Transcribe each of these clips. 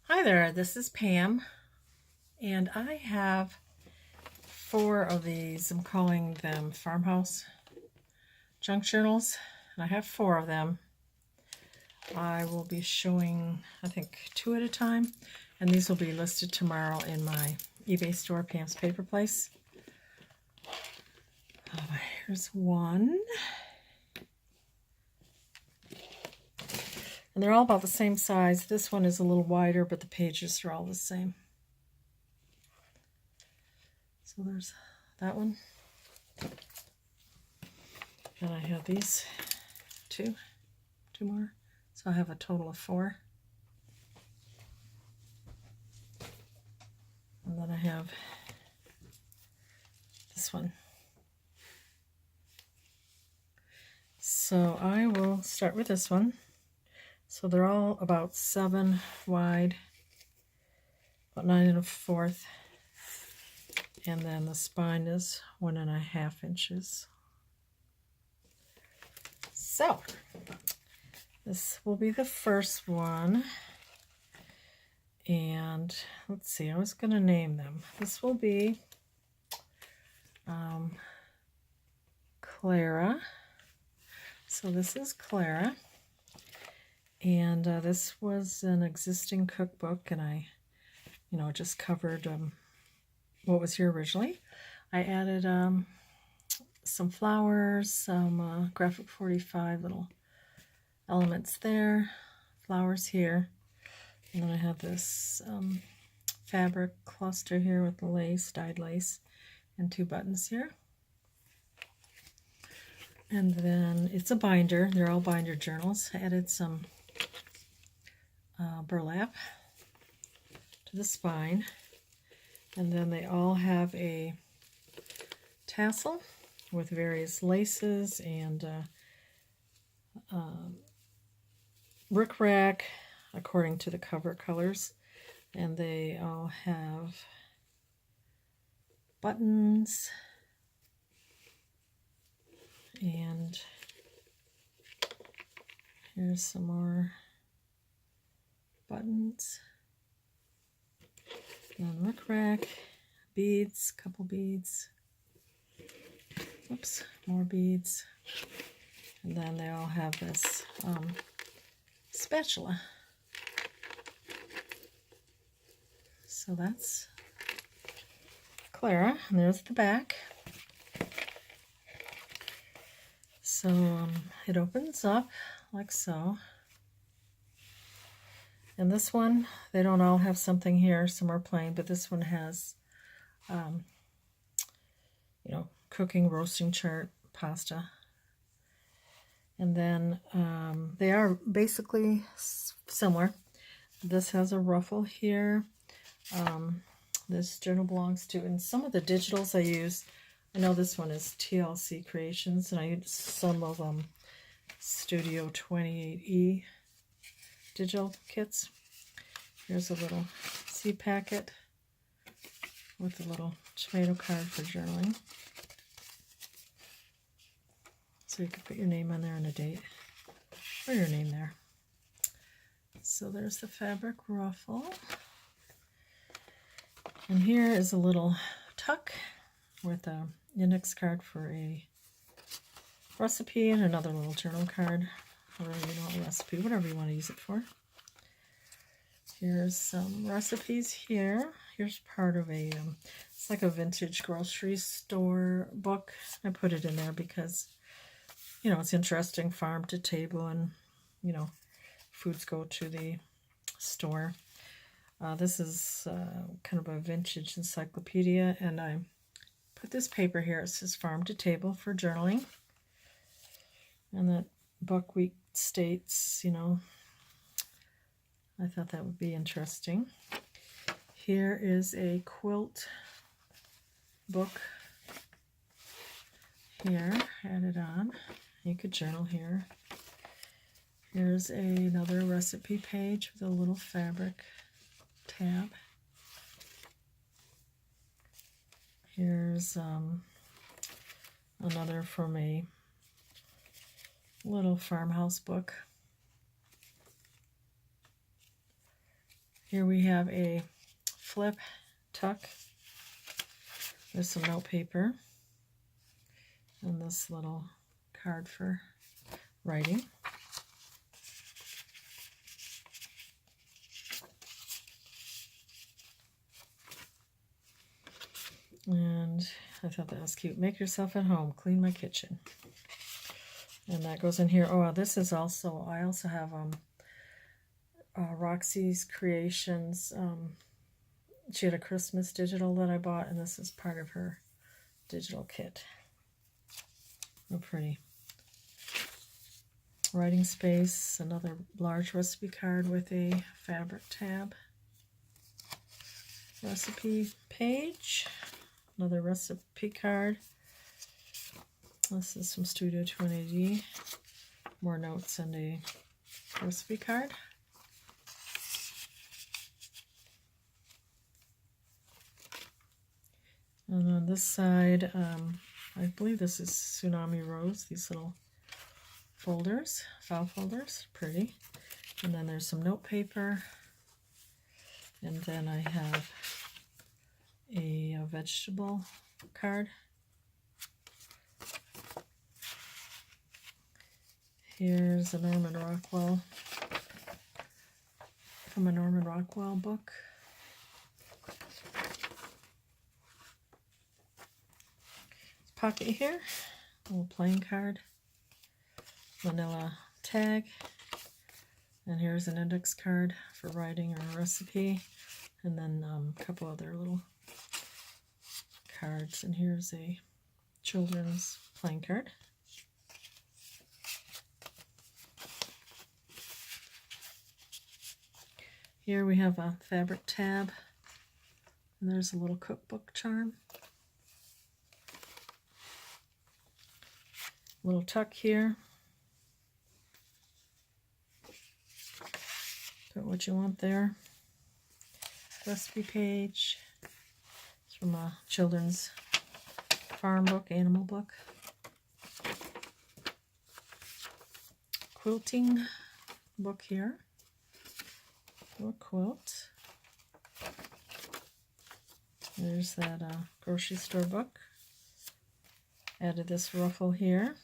Hi there, this is Pam, and I have 4 of these. I'm calling them Farmhouse junk journals, and I have 4 of them. I will be showing, I think, 2 at a time, and these will be listed tomorrow in my eBay store, Pam's Paper Place. Here's one. And they're all about the same size. This one is a little wider, but the pages are all the same. So there's that one. And I have these two more. So I have a total of 4. And then I have this one. So I will start with this one. So they're all about 7 wide, about 9 1/4, and then the spine is 1.5 inches. So this will be the first one, and let's see, I was going to name them. This will be Clara. So this is Clara. And this was an existing cookbook, and I, just covered what was here originally. I added some flowers, some graphic 45 little elements there, flowers here, and then I have this fabric cluster here with the lace, dyed lace, and 2 buttons here. And then it's a binder. They're all binder journals. I added some burlap to the spine, and then they all have a tassel with various laces and rickrack according to the cover colors, and they all have buttons, and here's some more buttons, and rickrack, beads, couple beads, oops, more beads, and then they all have this spatula. So that's Clara, and there's the back. So it opens up like so. And this one, they don't all have something here. Some are plain, but this one has, cooking, roasting chart, pasta. And then they are basically similar. This has a ruffle here. This journal belongs to, and some of the digitals I use, I know this one is TLC Creations, and I use some of Studio 28E digital kits. Here's a little seed packet with a little tomato card for journaling. So you can put your name on there and a date, or your name there. So there's the fabric ruffle. And here is a little tuck with an index card for a recipe and another little journal card, or a recipe, whatever you want to use it for. Here's some recipes here. Here's part of a, it's like a vintage grocery store book. I put it in there because, it's interesting, farm to table, and, foods go to the store. This is kind of a vintage encyclopedia, and I put this paper here. It says farm to table for journaling. And that buckwheat states, I thought that would be interesting. Here is a quilt book here, added on. You could journal here. Here's another recipe page with a little fabric tab. Here's another from a little farmhouse book. Here we have a flip tuck. There's some note paper and this little card for writing. And I thought that was cute. Make yourself at home. Clean my kitchen. And that goes in here. Oh, this is also, I also have Roxy's Creations. She had a Christmas digital that I bought, and this is part of her digital kit. Oh, pretty. Writing space, another large recipe card with a fabric tab. Recipe page, another recipe card. This is from Studio 280. More notes and a recipe card. And on this side, I believe this is Tsunami Rose, these little folders, file folders, pretty. And then there's some note paper. And then I have a vegetable card. Here's a Norman Rockwell, from a Norman Rockwell book. Pocket here, a little playing card, manila tag, and here's an index card for writing or a recipe, and then a couple other little cards, and here's a children's playing card. Here we have a fabric tab, and there's a little cookbook charm. Little tuck here. Put what you want there. Recipe page. It's from a children's farm book, animal book. Quilting book here. Little quilt. There's that grocery store book. Added this ruffle here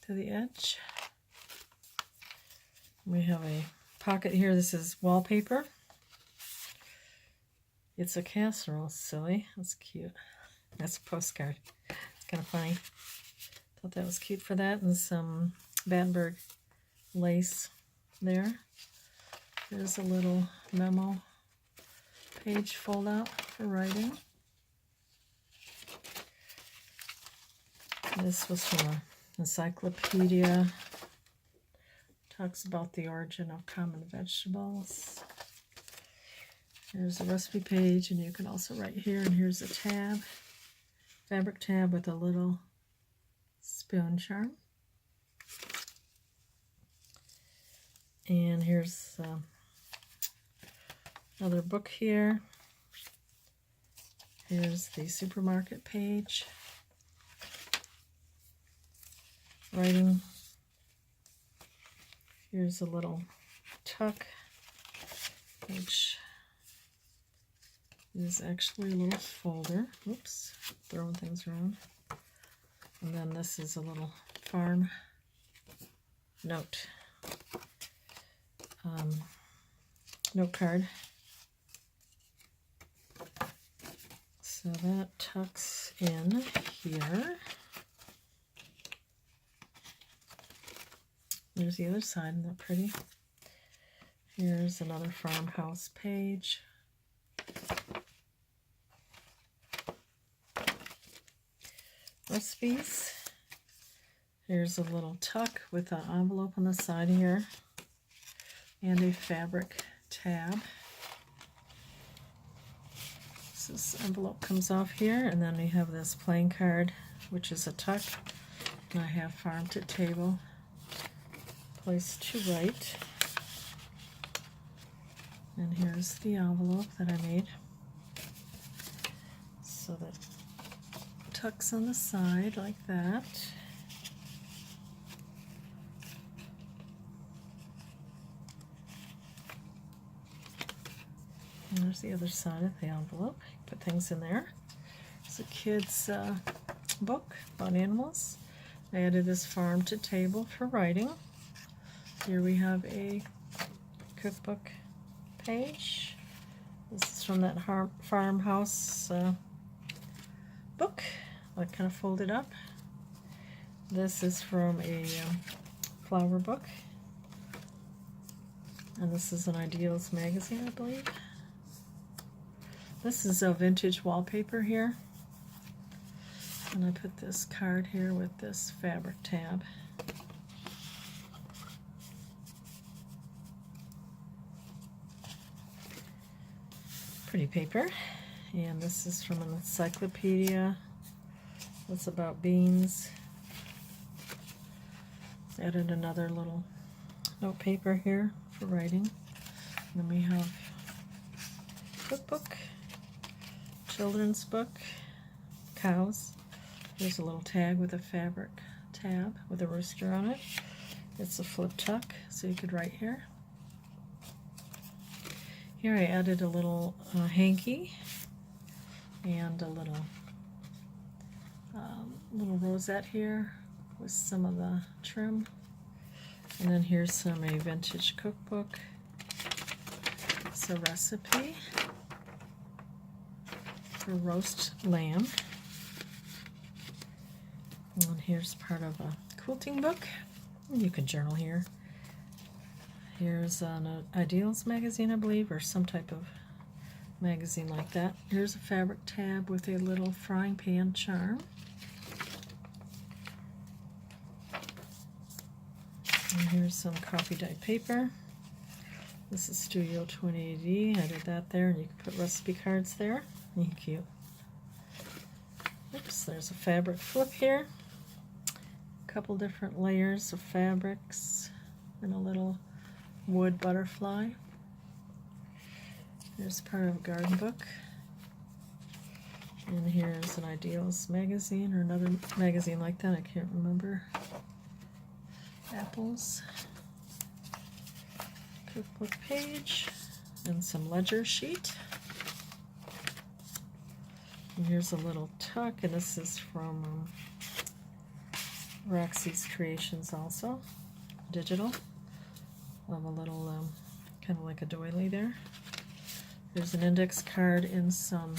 to the edge. We have a pocket here. This is wallpaper. It's a casserole. Silly. That's cute. That's a postcard. It's kind of funny. Thought that was cute for that. And some Battenberg lace there. There's a little memo page fold out for writing. This was from an encyclopedia. Talks about the origin of common vegetables. Here's a recipe page, and you can also write here. And here's a tab, fabric tab with a little spoon charm. And here's another book here. Here's the supermarket page. Writing. Here's a little tuck, which is actually a little folder. Oops, throwing things around. And then this is a little farm note. Note card. So that tucks in here. There's the other side, isn't that pretty? Here's another Farmhouse page. Recipes. Here's a little tuck with an envelope on the side here and a fabric tab. So this envelope comes off here, and then we have this playing card, which is a tuck, and I have Farm to Table, place to write. And here's the envelope that I made. So that tucks on the side like that. And there's the other side of the envelope. Put things in there. It's a kid's book about animals. I added this farm to table for writing. Here we have a cookbook page. This is from that Farmhouse book. I kind of folded up. This is from a flower book. And this is an Ideals magazine, I believe. This is a vintage wallpaper here. And I put this card here with this fabric tab. Pretty paper. And this is from an encyclopedia. It's about beans. Added another little note paper here for writing. And then we have cookbook, children's book, cows. There's a little tag with a fabric tab with a rooster on it. It's a flip tuck, so you could write here. Here I added a little hanky and a little rosette here with some of the trim. And then here's a vintage cookbook. It's a recipe for roast lamb. And here's part of a quilting book. You can journal here. Here's an Ideals magazine, I believe, or some type of magazine like that. Here's a fabric tab with a little frying pan charm. And here's some coffee dyed paper. This is Studio 20AD. I did that there, and you can put recipe cards there. Cute. Oops, there's a fabric flip here. A couple different layers of fabrics and a little wood butterfly. Here's part of a garden book. And here's an Ideals magazine, or another magazine like that, I can't remember. Apples. Cookbook page. And some ledger sheet. And here's a little tuck, and this is from Roxy's Creations also. Digital. Of a little, kind of like a doily there. There's an index card in some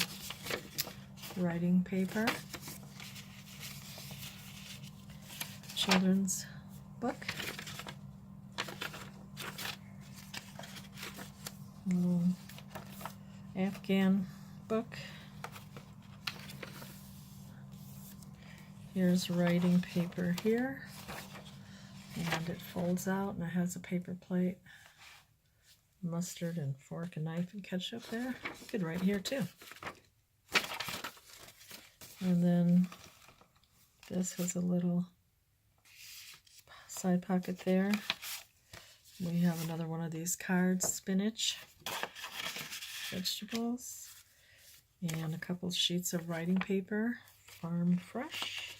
writing paper. Children's book. Afghan book. Here's writing paper here. And it folds out, and it has a paper plate, mustard and fork and knife and ketchup there. You could write here too. And then this has a little side pocket there. We have another one of these cards, spinach, vegetables, and a couple sheets of writing paper, farm fresh,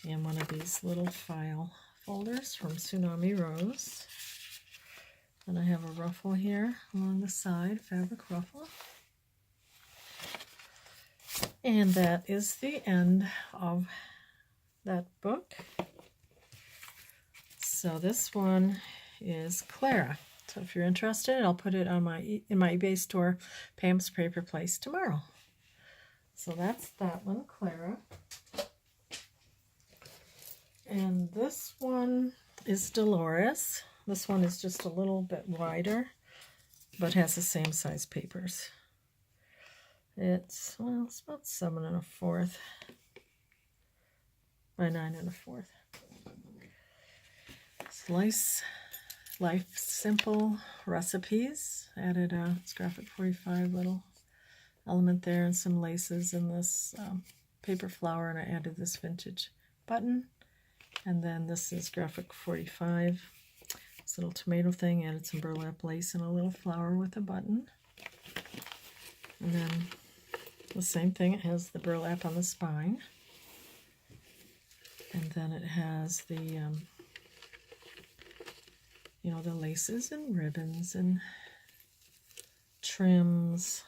and one of these little file folders from Tsunami Rose. And I have a ruffle here along the side, fabric ruffle. And that is the end of that book. So this one is Clara. So if you're interested, I'll put it on in my eBay store, Pam's Paper Place, tomorrow. So that's that one, Clara. And this one is Delores. This one is just a little bit wider, but has the same size papers. It's, well, it's about 7 1/4 by 9 1/4. Slice Life Simple Recipes. Added a graphic 45 little element there and some laces in this paper flower, and I added this vintage button. And then this is graphic 45. This little tomato thing, added some burlap lace and a little flower with a button. And then the same thing, it has the burlap on the spine. And then it has the, you know, the laces and ribbons and trims,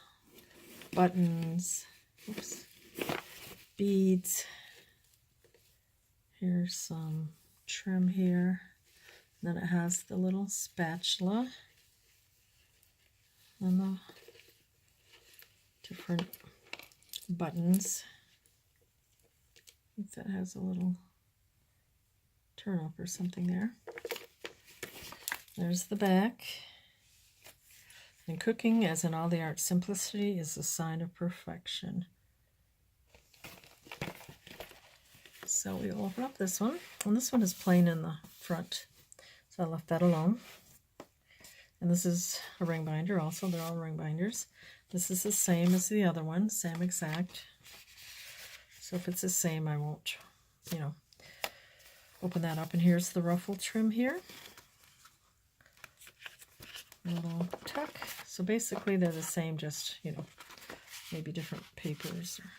buttons, oops, beads. Here's some trim here. And then it has the little spatula and the different buttons. I think that has a little turn up or something there. There's the back. In cooking, as in all the art, simplicity is a sign of perfection. So we open up this one, and this one is plain in the front, so I left that alone. And this is a ring binder also. They're all ring binders. This is the same as the other one, same exact. So if it's the same, I won't, open that up. And here's the ruffle trim here. Little tuck. So basically they're the same, just, maybe different papers or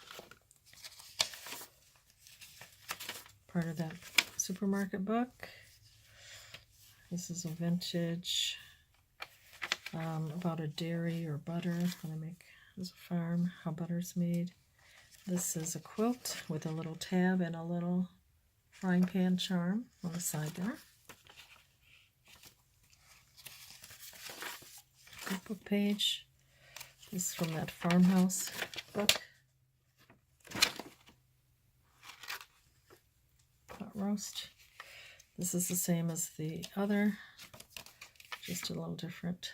part of that supermarket book. This is a vintage about a dairy or butter, how they make as a farm, how butter's made. This is a quilt with a little tab and a little frying pan charm on the side there. Book page. This is from that Farmhouse book. Pot roast. This is the same as the other, just a little different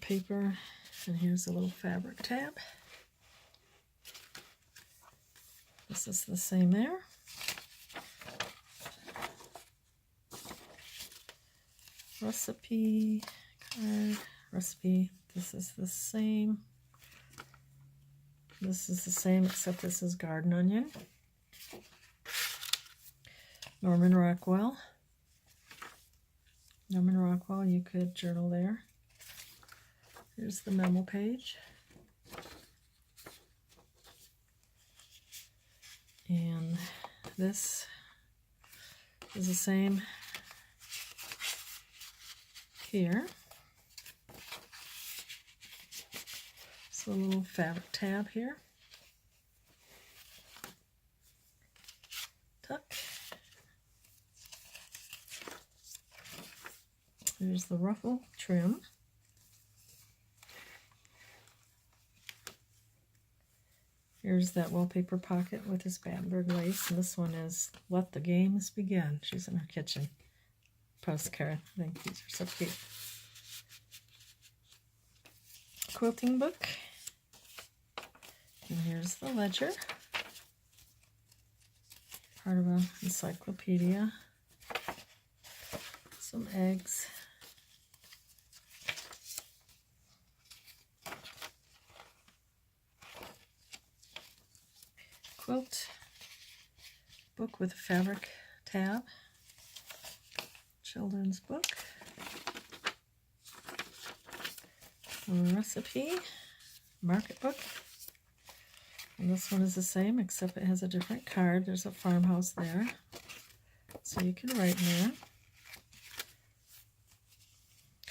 paper. And here's a little fabric tab. This is the same there. Recipe card, recipe. This is the same. This is the same, except this is garden onion. Norman Rockwell. Norman Rockwell, you could journal there. Here's the memo page. And this is the same here. So a little fabric tab here. Tuck. There's the ruffle trim. Here's that wallpaper pocket with his Battenberg lace, and this one is Let the Games Begin. She's in her kitchen. Postcard. I think these are so cute. Quilting book. And here's the ledger. Part of an encyclopedia. Some eggs. Quilt book with a fabric tab. Children's book. A recipe. Market book. And this one is the same, except it has a different card. There's a farmhouse there, so you can write in there.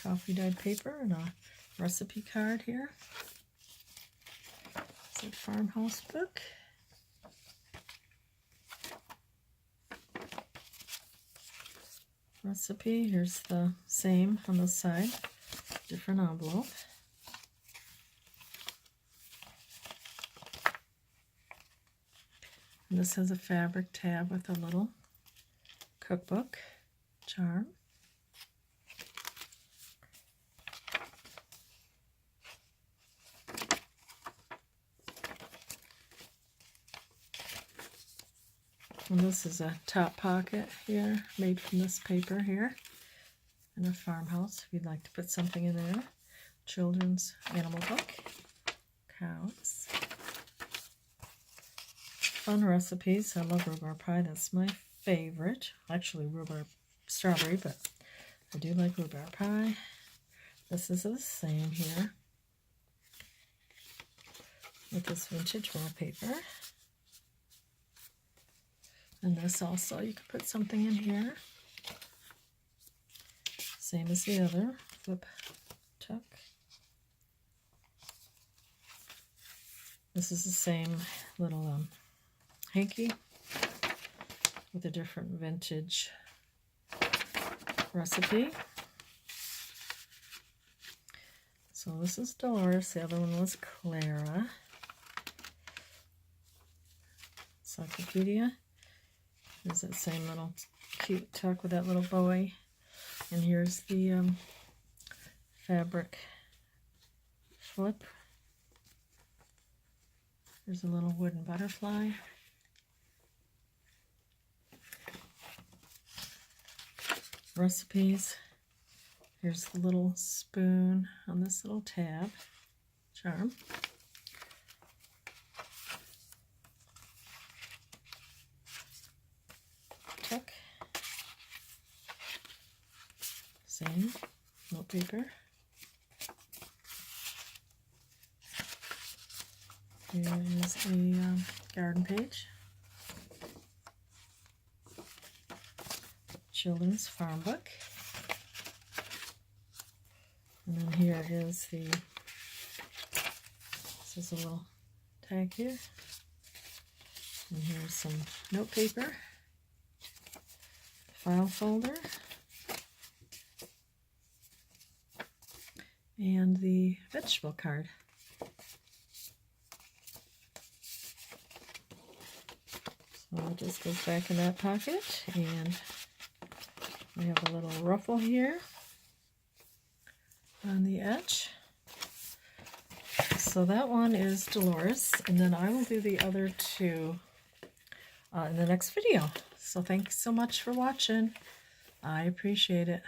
Coffee dyed paper and a recipe card here. It's a farmhouse book. Recipe, here's the same on the side, different envelope. And this has a fabric tab with a little cookbook charm. And this is a top pocket here, made from this paper here, in a farmhouse, if you'd like to put something in there. Children's animal book, cows. Fun recipes. I love rhubarb pie. That's my favorite. Actually, rhubarb strawberry, but I do like rhubarb pie. This is the same here with this vintage wallpaper. And this also, you could put something in here. Same as the other flip tuck. This is the same little hanky with a different vintage recipe. So this is Delores, the other one was Clara. Encyclopedia. There's that same little cute tuck with that little bowie. And here's the fabric flip. There's a little wooden butterfly. Recipes. Here's the little spoon on this little tab. Charm. Tuck. Same. Note paper. Here is a garden page. Children's farm book. And then here is this is a little tag here. And here's some note paper. File folder. And the vegetable card. So it just goes back in that pocket, and we have a little ruffle here on the edge. So that one is Delores, and then I will do the other two in the next video. So thanks so much for watching. I appreciate it.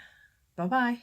Bye-bye.